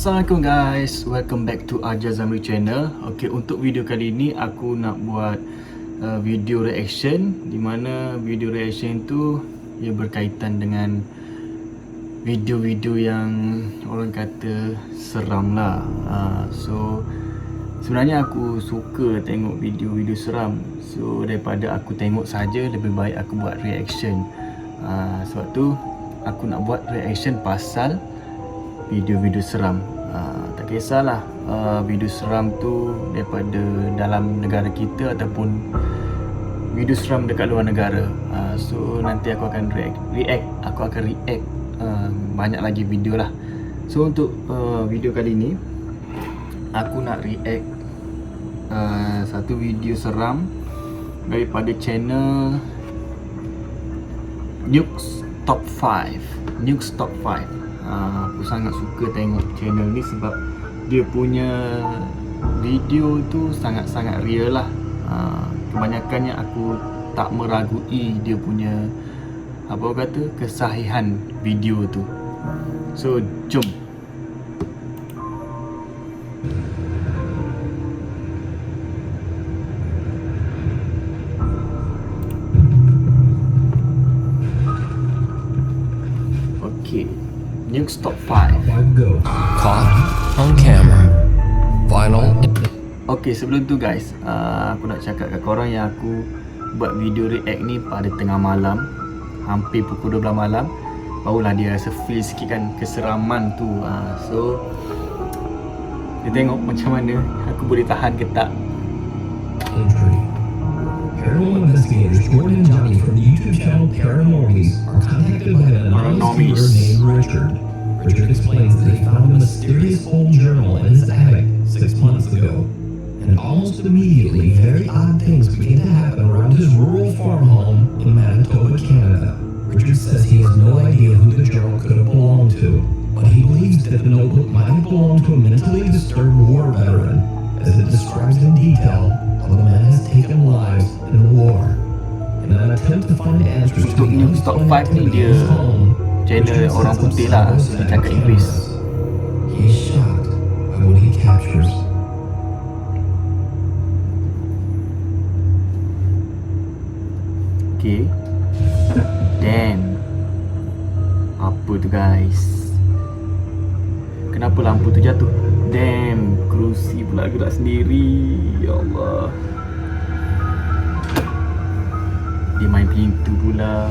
Assalamualaikum guys, welcome back to Ajaizamri channel. Okay, untuk video kali ini aku nak buat video reaction, di mana video reaction tu ia berkaitan dengan video-video yang orang kata seram lah. So sebenarnya aku suka tengok video-video seram. So daripada aku tengok saja, lebih baik aku buat reaction. Sebab tu aku nak buat reaction pasal video-video seram. Tak kisahlah video seram tu daripada dalam negara kita ataupun video seram dekat luar negara. So nanti aku akan react banyak lagi video lah. So untuk video kali ni aku nak react satu video seram daripada channel Nuke's Top 5. Nuke's Top 5. Aku sangat suka tengok channel ni sebab dia punya video tu sangat-sangat real lah. Kebanyakannya aku tak meragui dia punya kesahihan video tu. So jom. Okay, Nuke's Top 5. Caught on camera. Final. Okay, sebelum tu guys, aku nak cakap kat korang yang aku buat video react ni pada tengah malam, hampir pukul 12 malam. Barulah dia rasa feel sikit kan keseraman tu. So kita tengok macam mana aku boleh tahan ke tak. Paranormal investigators Jordan and Johnny from the YouTube channel Paranormies are contacted by an anonymous viewer named Richard. Richard explains that he found a mysterious old journal in his attic 6 months ago. And almost immediately, very odd things begin to happen around his rural farm home in Manitoba, Canada. Richard says he has no idea who the journal could have belonged to, but he believes that the notebook might have belonged to a mentally disturbed war veteran, as it describes in detail how the man has taken lives in the war. In an attempt to find answers to the unexplained activity in his home, channel orang putih lah, dia cakap Inggeris. He is shocked by what he captures. Okay. Damn. Apa tu guys? Kenapa lampu tu jatuh? Damn, kerusi pula gerak sendiri. Ya Allah. Dia main pintu pula.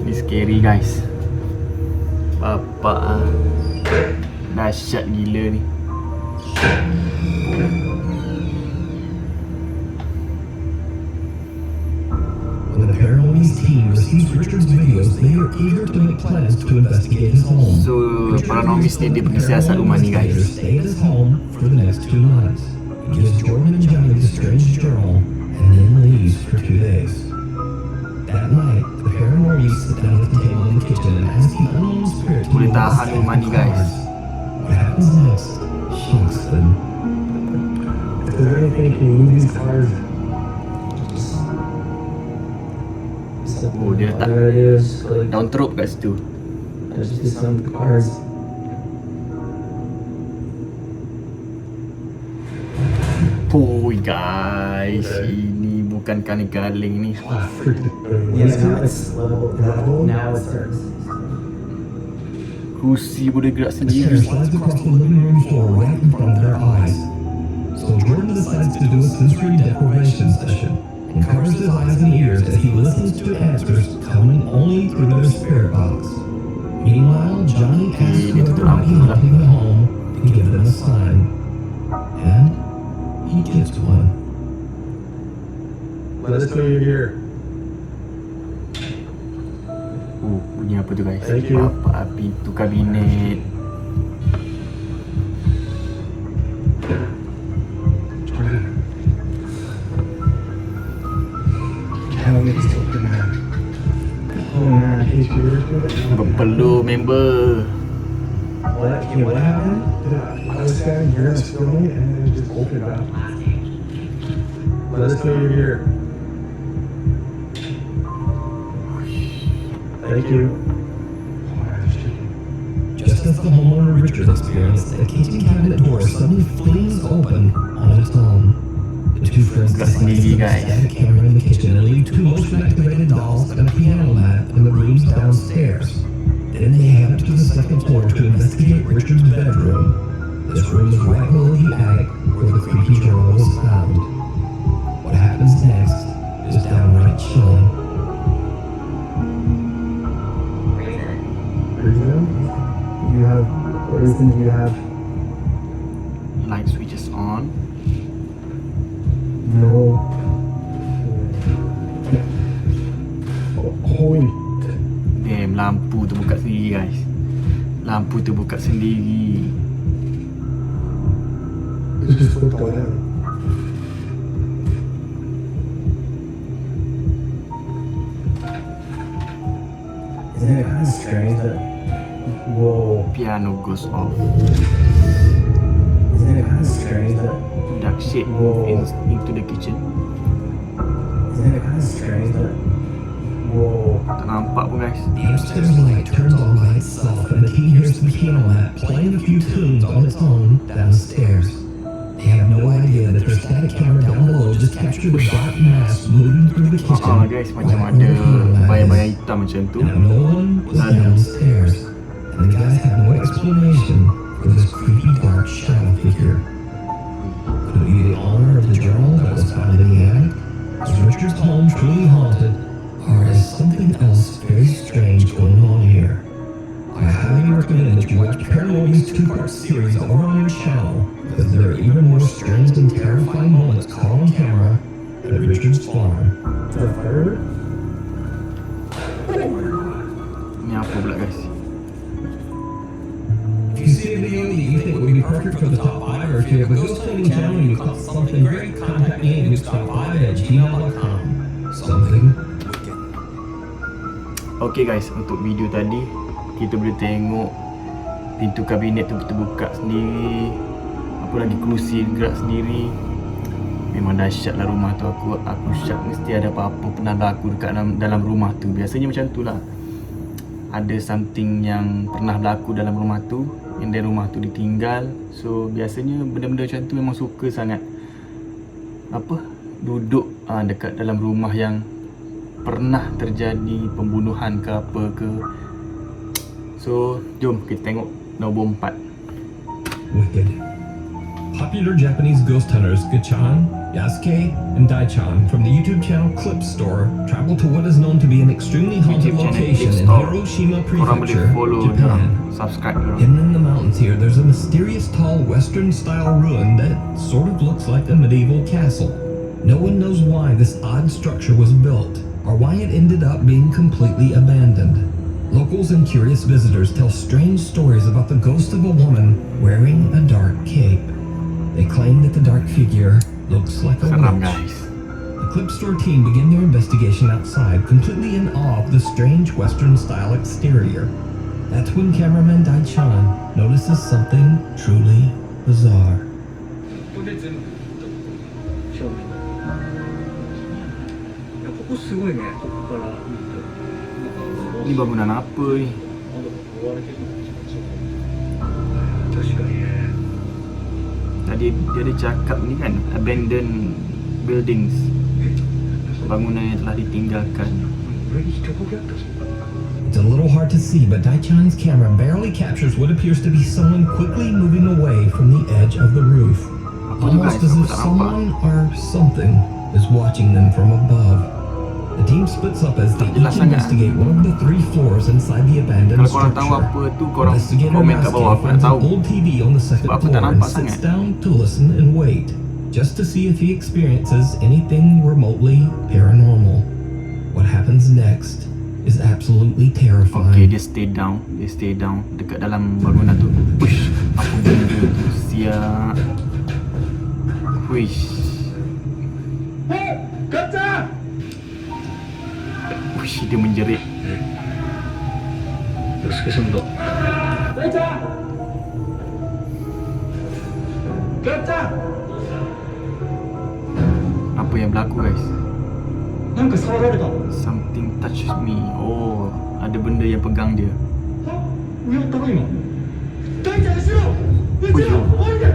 Ni scary guys. Bapak dahsyat gila ni. When the Paranormies team receives Richard's videos, they are eager to make plans to investigate his home. So Paranormies ni dia pergi siasat rumah ni guys. Stay at his home for the next 2 months. He gives Jordan and Johnny the strange journal and then leaves for 2 days. That night, the Paranormies sit down at the table in the kitchen and ask the unknown spirit to Boleh tahan rumah ni guys. What happens next shocks them. If there's anything, can you move these cards? Oh, dia letak There it is. Click. daun teruk kat situ. There's just some cards. Pui guys, ini bukan kaleng-kaleng ni. Yeah, now it's level. Now it starts. Kerusi boleh gerak A chair sendiri. slides across the living room floor right in front of their eyes. So Jordan decides to do a sensory deprivation session and covers his eyes and ears as he listens to answers coming only through their spirit box. Meanwhile, Johnny asks whoever might be haunting the home to give them a sign. And he gets one. Let us know you're here. Bunyi apa tu guys? Thank you. Bapak pintu kabinet. Tell me to open that. Oh man, he's weird. Berpeluh member. What happened? I was standing here and filming and then it just opened up. Let us know you're here. Thank you. Just as the homeowner Richard experienced, the kitchen cabinet door suddenly flings open on its own. The two friends decide to set a static camera in the kitchen and leave two motion-activated dolls and a piano mat in the rooms downstairs. Then they head up to the second floor to investigate Richard's bedroom. This room is right below the attic where the creepy journal was found. What happens next is downright chilling. You have, what reason do you have? Light switches on. No. Holy. Damn, lampu terbuka sendiri guys. Lampu terbuka sendiri. It's just flipped on down. Isn't it kind of strange that, whoa, Piano goes off. isn't it kind of strange that, Dark shade move into the kitchen. isn't it kind of strange that, whoa, Tak nampak pun guys. The upstairs light turns on by itself and the teen hears the piano mat playing a few tunes on its own downstairs. They have no idea that their static camera down below just captured a dark mass moving through the kitchen. Guys, macam ada bayang-bayang hitam macam tu. And no one was downstairs, and the guys had no explanation for this creepy dark shadow figure. Could it be the owner of the journal that was found in the attic? Is Richard's home truly haunted, or is something else very strange going on here? I highly recommend that you watch Paranormal's two-part series over on your channel, because there are even more strange and terrifying moments caught on camera at Richard's farm. the third? Ni apa pula guys? If you see a video that you think would be perfect for the top 5, or if you have a ghost hunting channel and you caught something great, contact me at newstop5@gmail.com. Something. Okay guys, untuk video tadi kita boleh tengok pintu kabinet tu terbuka sendiri. Apa lagi, kerusi gerak sendiri. Memang dahsyat lah rumah tu. Aku syak mesti ada apa-apa pernah berlaku dekat dalam rumah tu. Biasanya macam tu lah. Ada something yang pernah berlaku dalam rumah tu, and then rumah tu ditinggal. So biasanya benda-benda macam tu memang suka sangat duduk dekat dalam rumah yang pernah terjadi pembunuhan ke apa ke. So jom kita tengok nombor 4. Wicked. Popular Japanese ghost hunters Gachan, Yasuke, and Daichan from the YouTube channel Clip Store travel to what is known to be an extremely haunted YouTube channel location Clip in Store. Hiroshima Korang boleh Prefecture, follow Japan. diorang, subscribe diorang. Hidden in the mountains here, there's a mysterious tall Western-style ruin that sort of looks like a medieval castle. No one knows why this odd structure was built, or why it ended up being completely abandoned. Locals and curious visitors tell strange stories about the ghost of a woman wearing a dark cape. They claim that the dark figure looks like a Seram witch. guys. The Clip Store team begin their investigation outside, completely in awe of the strange Western-style exterior. That's when cameraman Daichan notices something truly bizarre. Ni bangunan apa ni? Tadi dia ada cakap ni kan, abandoned buildings, bangunan yang telah ditinggalkan. It's a little hard to see, but Daichan's camera barely captures what appears to be someone quickly moving away from the edge of the roof. Almost as if someone or something is watching them from above. The team splits up as they each investigate one of the 3 floors inside the abandoned Kalau korang tahu structure. apa tu, korang Investigator komen kat bawah. Yasuke Aku nak finds an tahu. old TV on the second Sebab aku tak floor and nampak sits sangat. down to listen and wait, just to see if he experiences anything remotely paranormal. What happens next is absolutely Okay, terrifying. dia stay down dekat dalam bangunan tu. Push, apa benda tu? Siap. Wish. Wish, dia menjerit. Apa yang berlaku guys? なんか触られた。 Something touches me. Oh, ada benda yang pegang dia. 上ったの今。大ちゃん後ろ。後ろ降りて。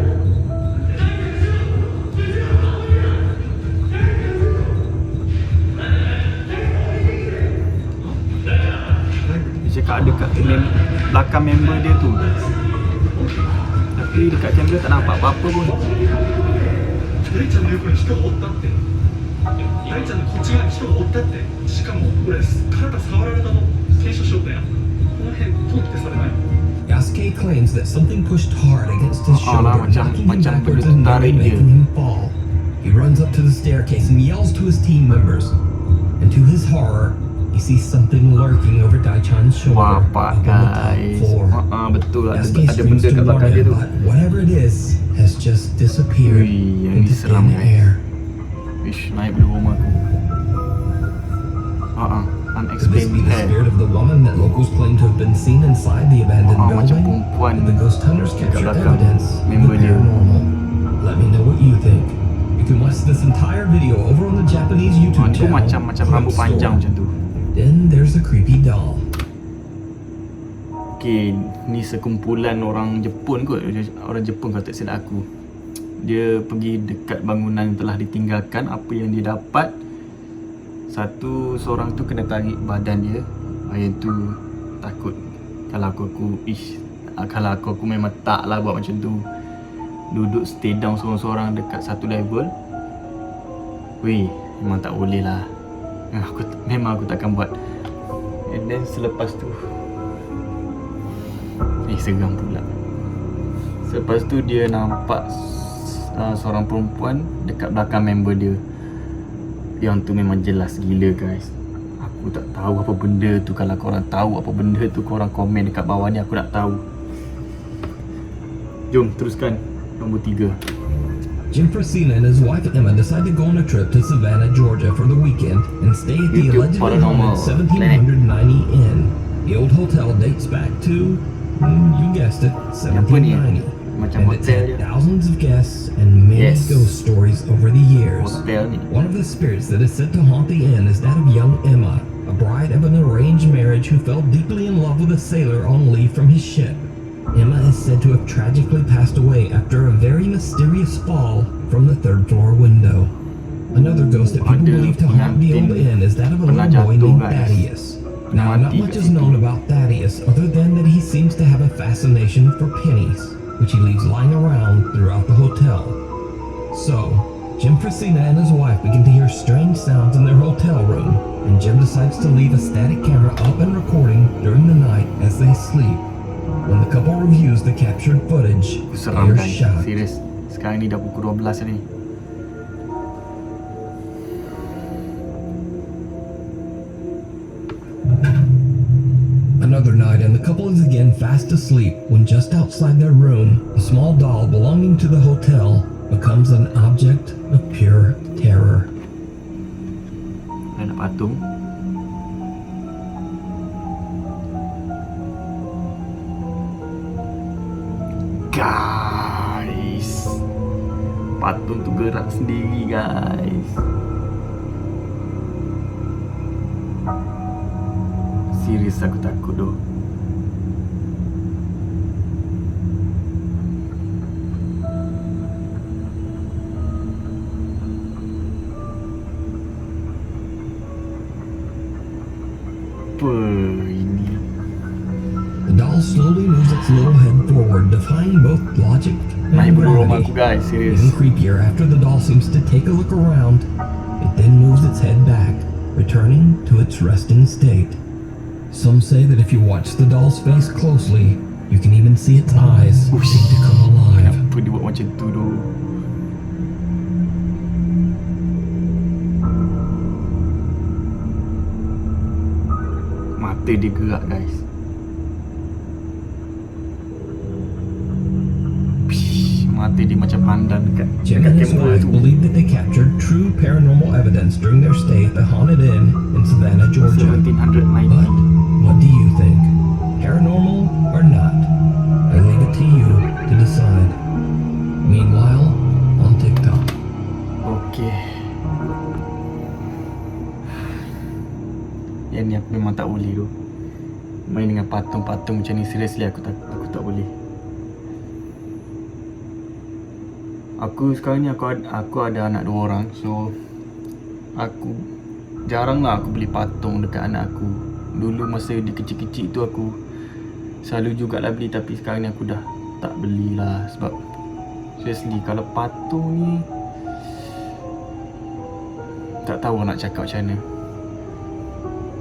Dia cakap ada kat belakang member dia tu. Tapi dekat kamera tak nampak apa-apa pun. 大ちゃんの横に人がおったって。大ちゃんのこっち側に人がおったって。しかも俺体触られたの検証しよったやん。この辺通ってされない。 Yasuke claims that something pushed hard against his shoulder, macam knocking him backwards benda and tarik nearly dia. making him fall. He runs up to the staircase and yells to his team members. And to his horror, he sees something lurking over Daichan's shoulder Wah, up on the top guys. floor. Betul lah. Yasuke Ada screams benda to kat warn belakang dia him, tu. but whatever it is has just disappeared Ui, yang ni into seram, thin guys. air. Wish, naik bulu rumah aku. Could this be Unexplained the hair. spirit of the woman that locals claim to have been seen inside the abandoned Macam building? perempuan Did the ghost hunters dekat capture belakang evidence of the member dia. paranormal? Let me know what you think. You can watch this entire video over on the Japanese YouTube Tu channel. macam rambut Clip panjang Store. macam tu. Then there's the creepy doll. Okay, ni sekumpulan orang Jepun kot. Orang Jepun kalau tak silap aku. Dia pergi dekat bangunan yang telah ditinggalkan. Apa yang dia dapat, seorang tu kena tarik badan dia. Yang tu takut. Kalau aku memang tak lah buat macam tu. Duduk stay down seorang-seorang dekat satu level. Weh, memang tak boleh lah. Memang aku takkan buat. And then selepas tu seram pula. Selepas tu dia nampak seorang perempuan dekat belakang member dia. Yang tu memang jelas gila, guys. Aku tak tahu apa benda tu. Kalau korang tahu apa benda tu, korang komen dekat bawah ni, aku nak tahu. Jom teruskan nombor 3. Jim Frasina and his wife Emma decide to go on a trip to Savannah, Georgia for the weekend and stay at the YouTube allegedly Paranormal haunted 1790 Inn. The old hotel dates back to, you guessed it, 1790. Macam And it's hotel had je. thousands of guests and many Yes. ghost stories over the years. Hotel ni. One of the spirits that is said to haunt the inn is that of young Emma, a bride of an arranged marriage who fell deeply in love with a sailor on leave from his ship. Emma is said to have tragically passed away after a very mysterious fall from the third floor window. Another ghost that people believe to haunt the old inn is that of a little boy named Thaddeus. Now, not much is known about Thaddeus other than that he seems to have a fascination for pennies, which he leaves lying around throughout the hotel. So, Jim Frasina and his wife begin to hear strange sounds in their hotel room, and Jim decides to leave a static camera up and recording during the night as they sleep. When the couple reviews the captured footage, they Seram, are guys. shocked. Serius. Sekarang ni dah pukul 12 ni. Another night, and the couple is again fast asleep when just outside their room, a small doll belonging to the hotel becomes an object of pure terror. Anak patung. Guys, patung tu gerak sendiri, guys. Serius aku takut doh. Apa ini? The doll slowly moves its little head forward, defying both logic Naik and bulu rumah aku, gravity. guys. Serius. Even creepier, after the doll seems to take a look around, it then moves its head back, returning to its resting state. Some say that if you watch the doll's face closely, you can even see its eyes seem to come alive. Kenapa dia buat macam tu doh? Mata dia gerak, guys. Mata dia macam pandang dekat Jim and his kamera wife tu. believe that they captured true paranormal evidence during their stay at the haunted inn in Savannah, Georgia. 1790. But what do you think? Paranormal or not? I leave it to you to decide. Meanwhile, on TikTok. Okay. ni aku memang tak boleh tu. Main dengan patung-patung macam ni, seriously aku tak boleh. Aku sekarang ni aku ada anak 2 orang. So aku jarang lah aku beli patung dekat anak aku. Dulu masa dia kecil-kecil tu aku selalu jugalah beli, tapi sekarang ni aku dah tak belilah. Sebab seriously kalau patung ni tak tahu nak cakap macam mana.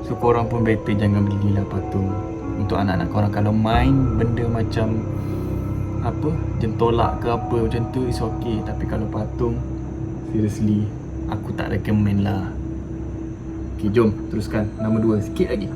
So korang pun better jangan belilah patung untuk anak-anak korang. Kalau main benda macam apa, jentolak ke apa macam tu, is okay. Tapi kalau patung, seriously aku tak recommend lah. Okay, jom teruskan nombor 2 sikit lagi.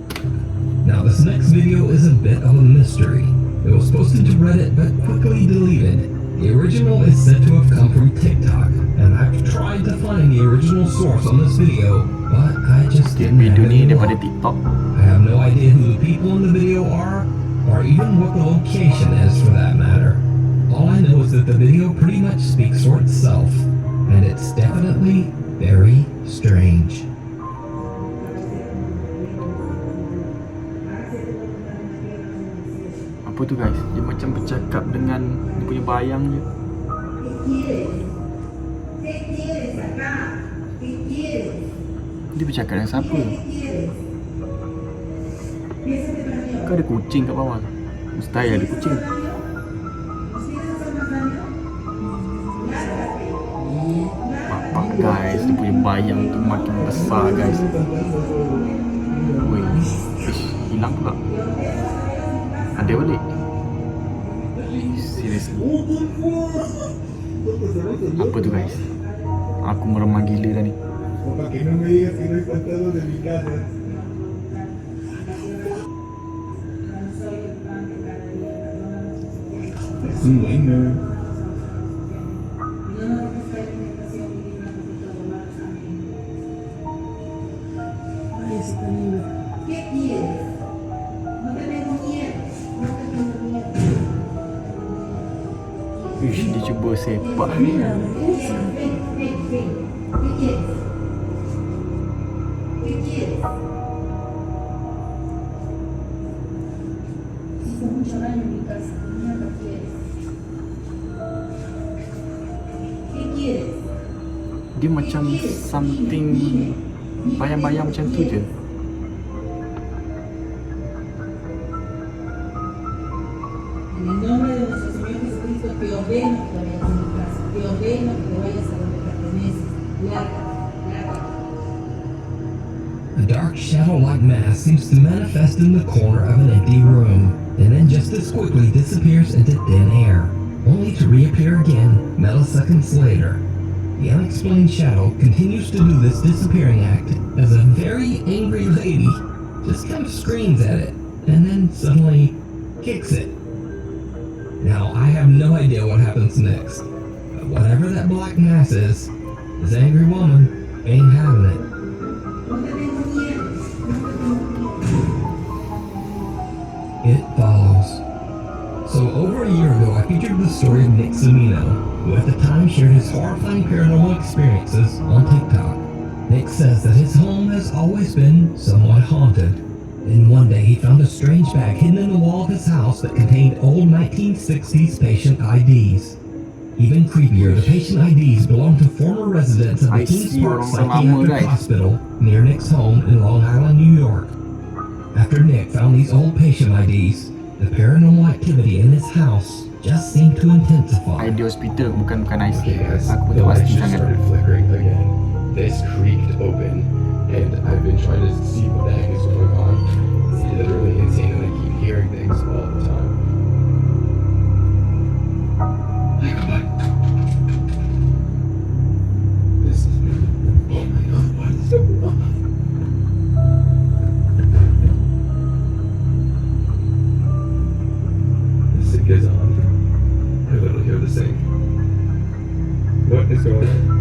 Now this next video is a bit of a mystery. It was posted to Reddit but quickly deleted. The original is said to have come from TikTok, and I've tried to find the original source on this video, but I just didn't have Video ni any daripada luck. TikTok. I have no idea who the people in the video are, or even what the location is for that matter. All I know is that the video pretty much speaks for itself, and it's definitely very strange. Apa tu guys? Dia macam bercakap dengan dia punya bayang je. Dia bercakap dengan siapa? Kau ada kucing kat bawah? Mustahil ada kucing. Bapak guys, dia punya bayang tu makin besar guys. Woi, hilang pula. Ada balik. Seriously. Apa tu guys? Aku meremang gila dah ni. Papá, que no me digas que no hay fantasmas de mi casa. Es un bueno. ¿Qué quieres? No te tengo miedo. No te tengo miedo. Ish, dia cuba sepak. Ven, ven, ven, ven. ¿Qué quieres? ¿Qué quieres? Hizo mucho daño en mi casa. Mira, ¿qué quieres? ¿Qué quieres? Dia macam something bayang-bayang macam tu je. En el nombre de nuestro Señor Jesucristo te ordeno que vayas a mi casa. Te ordeno que te vayas a donde perteneces. Lárgate, lárgate. A dark shadow-like mass seems to manifest in the corner of an empty room, and then just as quickly disappears into thin air, only to reappear again milliseconds later. The unexplained shadow continues to do this disappearing act as a very angry lady just kind of screams at it, and then suddenly kicks it. Now, I have no idea what happens next, but whatever that black mass is, this angry woman ain't having it. No te tengo miedo. No te tengo miedo. It follows. So over a year ago, I featured the story of Nick Cimino, who at the time shared his horrifying paranormal experiences on TikTok. Nick says that his home has always been somewhat haunted. Then one day he found a strange bag hidden in the wall of his house that contained old 1960s patient IDs. Even creepier, the patient IDs belonged to former residents of the I Kings see Park orang lama, Psychiatric guys. Hospital near Nick's home in Long Island, New York. After Nick found these old patient IDs, the paranormal activity in his house just seemed to intensify. ID hospital, bukan IC. Okay, guys, Aku the tak lights pasti just sangat. started flickering again. This creaked open, and I've been trying to see what the heck is going on. It's literally insane, and I keep hearing things all the time. Hey, come on. This is me. Oh my god, what is going on? The sync is on. I literally hear the sync. What is going on?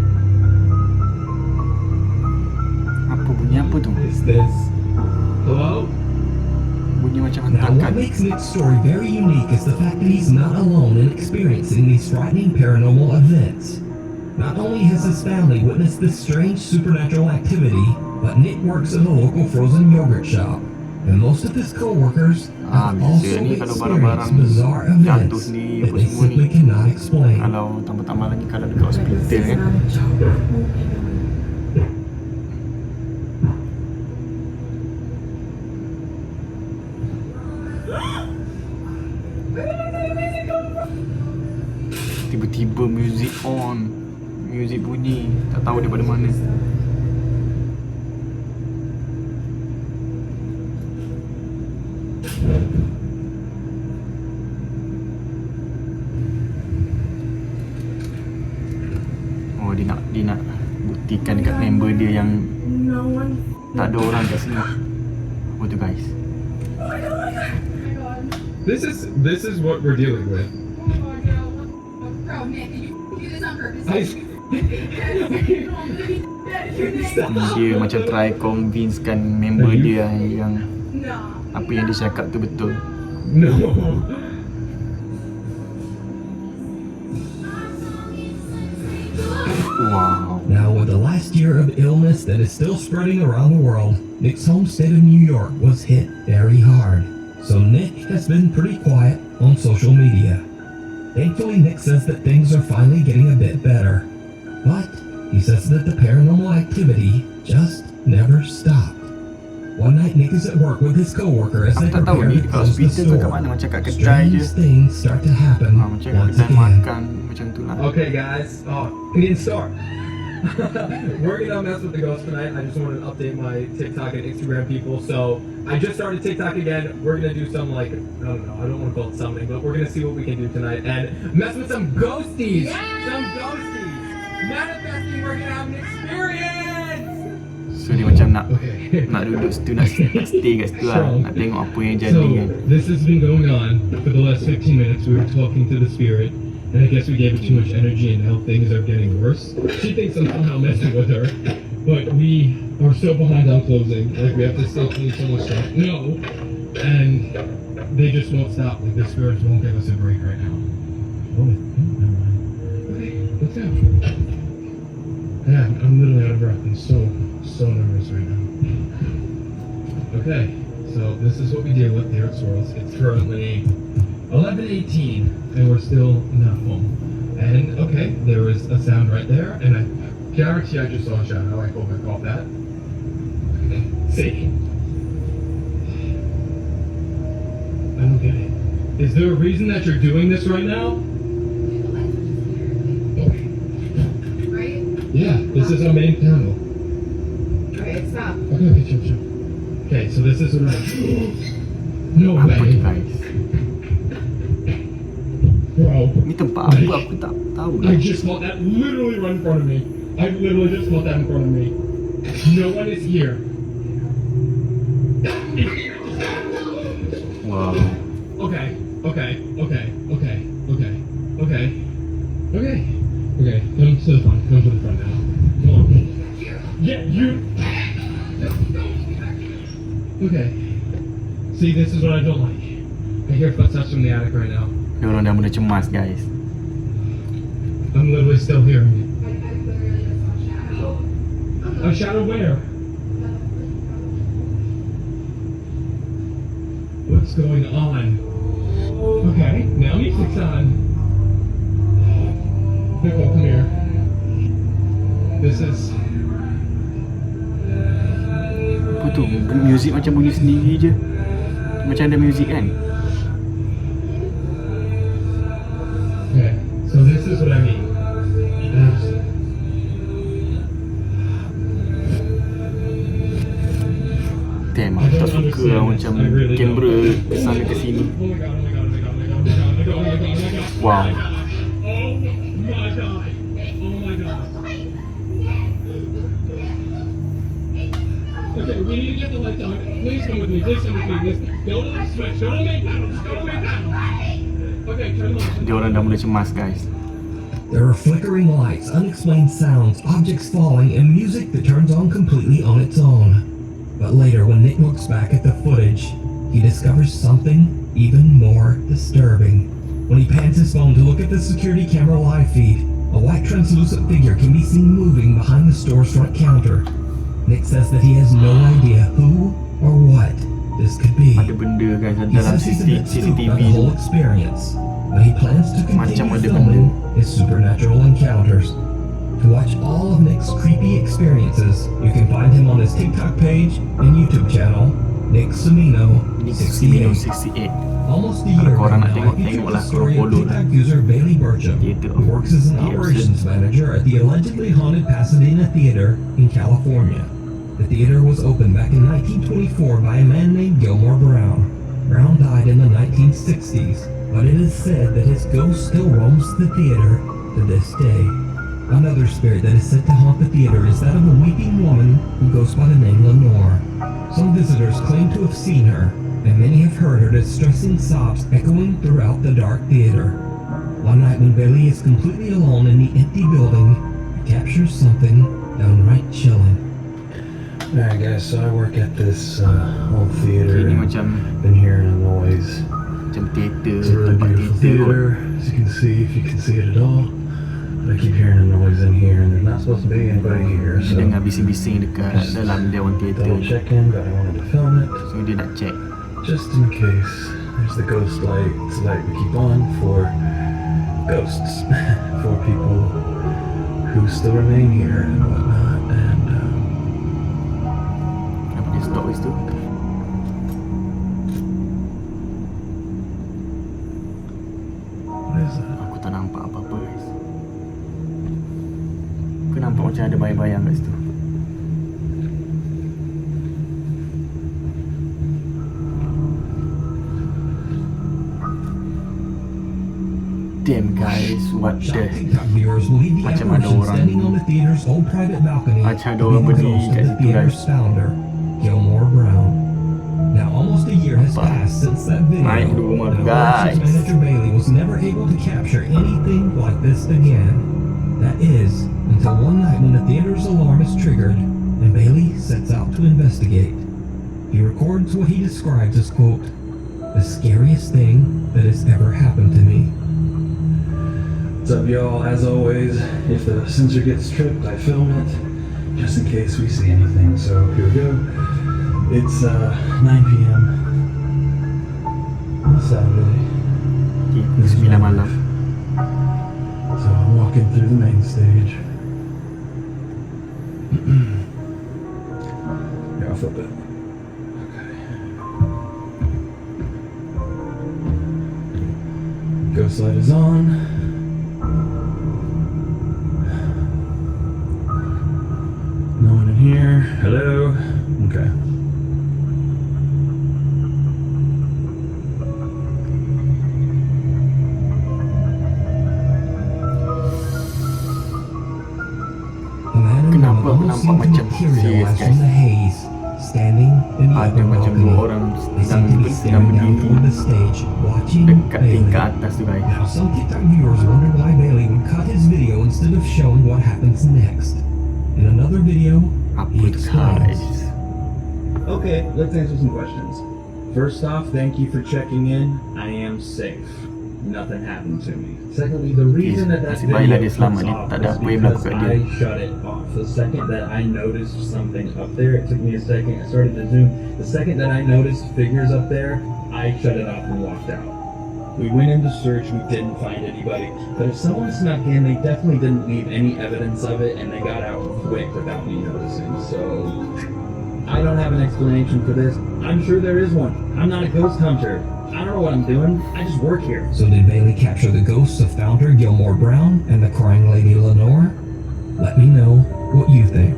Apa bunyi apa tu? Is this? Hello? Bunyi macam Now, what hentakan. makes Nick's story very unique is the fact that he's not alone in experiencing these frightening paranormal events. Not only has his family witnessed this strange supernatural activity, but Nick works in a local frozen yogurt shop, and most of his co-workers have also biasa ni kalau experienced barang-barang bizarre jatuh events ni that apa they semua ni. simply cannot explain. Kalau tambah-tambah lagi kalau dekat hospital kan. Tiba-tiba music on, music bunyi, tak tahu daripada mana. Oh, dia nak buktikan dekat member dia yang tak ada orang kat sini. Apa tu guys? This is what we're dealing with. Dia macam try convincekan member dia yang apa yang dia cakap tu betul. No. Wow. Now, with the last year of illness that is still spreading around the world, Nick's home state of New York was hit very hard. So Nick has been pretty quiet on social media. Thankfully, Nick says that things are finally getting a bit better. But he says that the paranormal activity just never stopped. One night, Nick is at work with his coworker as they Aku tak tahu prepare ni to kat close the hospital ke kat store. mana, macam kat kedai je. Strange things start to happen Macam kat once kedai again. makan macam tu lah. Okay, guys. Oh, Canadian Star. We're gonna mess with the ghost tonight. I just wanted to update my TikTok and Instagram people. So I just started TikTok again. We're gonna do some like, I don't know, I don't want to call it something, but we're gonna see what we can do tonight and mess with some ghosties. Some ghosties. Manifesting. We're gonna have an experience. So dia macam nak Okay. nak duduk situ, nak stay kat situ lah, nak tengok apa yang jadi kan. This has been going on for the last 15 minutes. We were talking to the spirit, and I guess we gave it too much energy, and now things are getting worse. She thinks I'm somehow messing with her, but we are so behind on closing. Like, we have to still clean so much stuff. No, and they just won't stop. Like, the spirits won't give us a break right now. Oh, never mind. Okay, let's go. Yeah, I'm literally out of breath. I'm so nervous right now. Okay, so this is what we deal with here at Swirls. It's currently 11:18, and we're still not home. And okay, there was a sound right there, and I guarantee I just saw a shadow. I hope I caught that. Okay, see. I don't get it. Is there a reason that you're doing this right now? Okay. Right? Yeah, this is our main panel. Alright, stop. Okay, chill. Okay, so this is what I... No Apa way. ni guys? Bro, Ni tempat apa aku tak tahu I lah. just felt that literally right in front of me. I literally just felt that in front of me. No one is here. Wow. Okay. Come to the front now. Come on. Yeah, you. Okay. See, this is what I don't like. I hear footsteps from the attic right now. Dia orang dah mula cemas guys. I'm literally still hearing it. I literally just saw a shadow. A shadow where? What's going on? Okay, now music's on. Nicole, come here. This is... Apa tu? Music macam bunyi sendiri je. Macam ada music kan? Okay, so this is what I mean. There's... Damn, aku tak suka lah macam kamera kesana ke sini. Wow. Okay, we need to get the lights on. Please come with me. Please come with me. Listen, go to the switch. Go to the main panel. Just go to the main panel. Okay, turn the lights on. Dia orang dah mula cemas guys. There are flickering lights, unexplained sounds, objects falling, and music that turns on completely on its own. But later, when Nick looks back at the footage, he discovers something even more disturbing. When he pans his phone to look at the security camera live feed, a white translucent figure can be seen moving behind the store's front counter. Nick says that he has no idea who or what this could be. Ada benda guys He dalam says he's a bit spooked CCTV by the tu. whole experience, but he plans to Macam continue ada filming his supernatural encounters. To watch all of Nick's creepy experiences, you can find him on his TikTok page and YouTube channel, Nick Sumino Ini 68. 68. Almost a year ago korang nak now, I tengok featured lah, the story korang of follow TikTok user Bailey Burcham, Gitu. who works as an Iya, operations manager at the allegedly haunted Pasadena Theater in California. The theater was opened back in 1924 by a man named Gilmore Brown. Brown died in the 1960s, but it is said that his ghost still roams the theater to this day. Another spirit that is said to haunt the theater is that of a weeping woman who goes by the name Lenore. Some visitors claim to have seen her, and many have heard her distressing sobs echoing throughout the dark theater. One night when Bailey is completely alone in the empty building, he captures something downright chilling. Alright guys, so I work at this old theater. Ini and macam been hearing a noise. theater, It's a really tempat beautiful theater. theater, as you can see, if you can see it at all. But I keep hearing a noise in here, and there's not supposed to be anybody here, Dia so dengar bising-bising dekat dalam dewan theater. double check in, but I wanted to film it So dia nak check. just in case. There's the ghost light. It's the light we keep on for ghosts, for people who still remain here and whatnot. And Kenapa dia stop kat situ? what is that? Aku tak nampak apa-apa guys. Aku nampak macam ada bayang-bayang kat situ. Damn guys, what the? Shocked TikTok viewers believe the Macam ada apparition orang- standing on the theater's old private balcony Macam ada to be orang the berdiri ghost of kat the situ, theater's guys. founder, Gilmore Brown. Now, almost a year has Nampak? passed since that video, Naik dulu rumah, and guys. operations manager Bailey was never able to capture anything like this again. That is, until one night when the theater's alarm is triggered, and Bailey sets out to investigate. He records what he describes as, quote, the scariest thing that has ever happened to me. What's up, y'all? As always, if the sensor gets tripped, I film it just in case we see anything. So here we go. It's 9 p.m. on Saturday. Okay, This is 9 my malam. life. So I'm walking through the main stage. Here, I'll flip it. Okay. Ghost light is on. No one in here. Hello. Okay. A man and Kenapa woman aku almost nampak seem to macam materialize serious, from guys? the haze, standing in the Ada upper macam dua balcony. orang They sedang seem to be staring down berdiri toward the stage, watching dekat Bailey. tingkat atas tu guys. Now, some TikTok viewers wonder why Bailey would cut his video instead of showing what happens next. In another video, Apa he tu explains. guys? Okay, let's answer some questions. First off, thank you for checking in. I am safe. Nothing happened to me. Secondly, the reason that Nasib baiklah dia video selamat, cuts dia off tak ada is apa yang berlaku because kat dia. I shut it off. The second that I noticed something up there, it took me a second. I started to zoom. The second that I noticed figures up there, I shut it off and walked out. We went into search, we didn't find anybody. But if someone snuck in, they definitely didn't leave any evidence of it, and they got out quick without me noticing. So I don't have an explanation for this. I'm sure there is one. I'm not a ghost hunter. I don't know what I'm doing. I just work here. So did Bailey capture the ghosts of founder Gilmore Brown and the crying lady Lenore? Let me know what you think.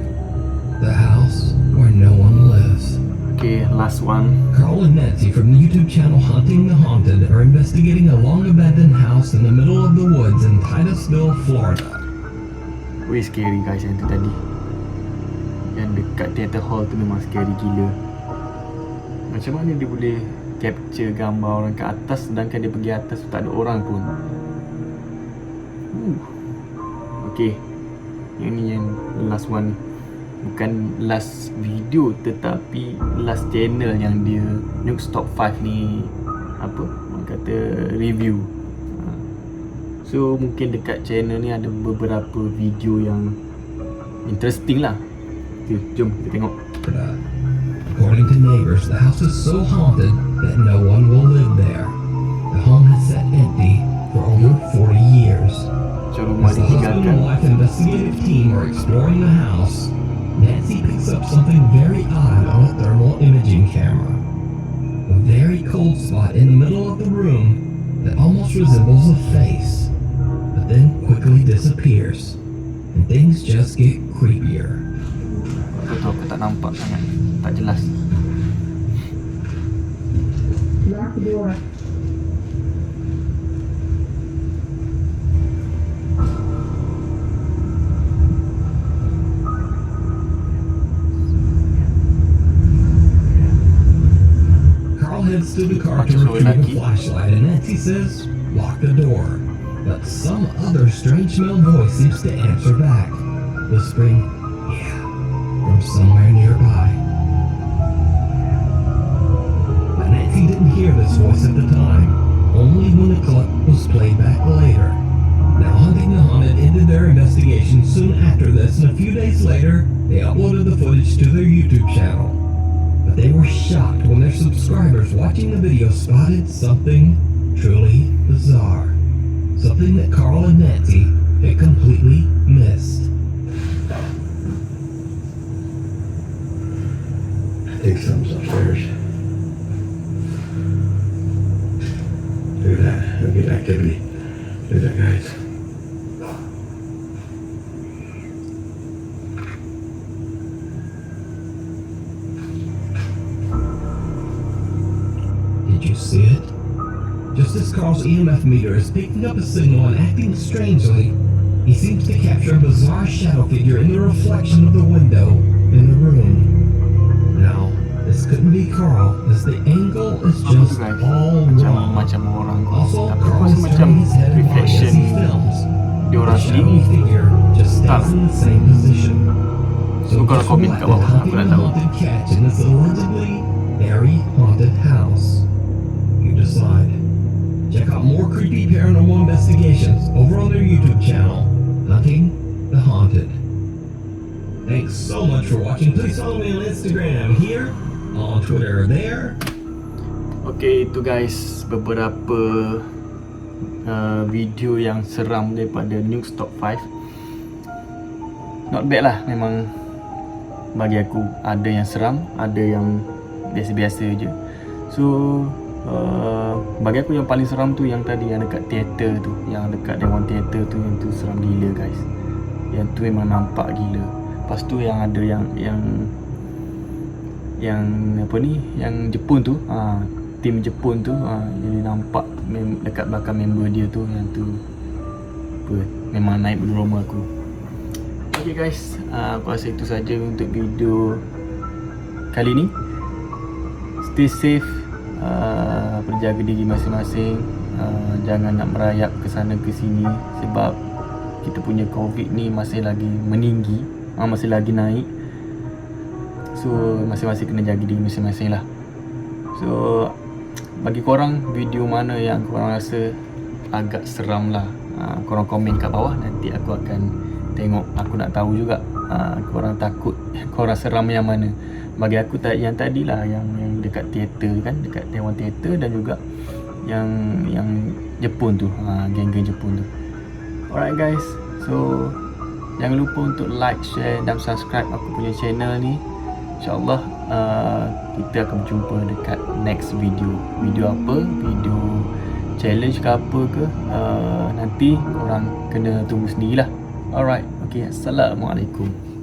The house where no one lives. Okay, last one. Carl and Nancy from the YouTube channel Hunting the Haunted are investigating a long-abandoned house in the middle of the woods in Titusville, Florida. Weh, scary guys yang tu tadi. Yang dekat theater hall tu memang scary gila. Macam mana dia boleh capture gambar orang kat atas sedangkan dia pergi atas tu tak ada orang pun. Okay, yang ni yang last one. Bukan last video tetapi last channel yang dia Nuke Top 5 ni apa orang kata review. So mungkin dekat channel ni ada beberapa video yang interesting lah. Jom kita tengok. According to neighbors, the house is so haunted that no one will live there. The home has sat empty for over 40 years. So rumah As the husband ditinggalkan. and wife investigative team are exploring the house, Nancy picks up something very odd on a thermal imaging camera. A very cold spot in the middle of the room that almost resembles a face, but then quickly disappears, and things just get creepier. Betul, aku tak nampak sangat. Tak jelas. Lock the door. Carl heads to the car to retrieve a flashlight, and Nancy says, lock the door. But some other strange male voice seems to answer back, whispering, yeah, from somewhere nearby. But Nancy didn't hear this voice at the time, only when the clip was played back later. Now, Hunting the Haunted ended their investigation soon after this, and a few days later, they uploaded the footage to their YouTube channel. But they were shocked when their subscribers watching the video spotted something truly bizarre. Something that Carl and Nancy had completely missed. I think something's upstairs. Look at that. Look at activity. Look at that, guys. Did you see it? Just as Carl's EMF meter is picking up a signal and acting strangely, he seems to capture a bizarre shadow figure in the reflection of the window in the room. Now, this couldn't be Carl, as the angle is just all wrong. Macam orang. Also, Tapi Carl rasa is macam turning his head and body as reflection he films. dia The orang shadowy sendiri. figure just stays in the same position. So, kalau just komen what kat bawah, did aku nak Hunting the tahu. Haunted catch in this allegedly very haunted house? You decide. Check out more creepy paranormal investigations over on their YouTube channel, Hunting the Haunted. Thanks so much for watching. Please follow me on Instagram here, on Twitter there. Okay, itu guys beberapa video yang seram daripada Nuke Top 5. Not bad lah, memang bagi aku ada yang seram, ada yang biasa-biasa je. So bagi aku yang paling seram tu yang tadi, yang dekat teater tu, yang dekat dewan teater tu, yang tu seram gila guys. Yang tu memang nampak gila. Lepas tu yang ada yang apa ni, yang Jepun tu, tim Jepun tu, yang nampak dekat belakang member dia tu, yang tu apa, memang naik beroma aku. Okay guys, aku rasa itu saja untuk video kali ni. Stay safe, berjaga diri masing-masing, jangan nak merayap ke sana ke sini, sebab kita punya COVID ni masih lagi meninggi, masih lagi naik. So masing-masing kena jaga diri masing-masing lah. So bagi korang, video mana yang korang rasa agak seram lah, korang komen kat bawah, nanti aku akan tengok. Aku nak tahu juga korang takut, korang seram yang mana. Bagi aku yang tadi lah, yang dekat teater kan, dekat dewan teater, dan juga yang Jepun tu, geng-geng Jepun tu. Alright guys, so jangan lupa untuk like, share dan subscribe aku punya channel ni. InsyaAllah kita akan berjumpa dekat next video. Video apa? Video challenge ke apa ke, nanti korang kena tunggu sendirilah. Alright, okay, Assalamualaikum.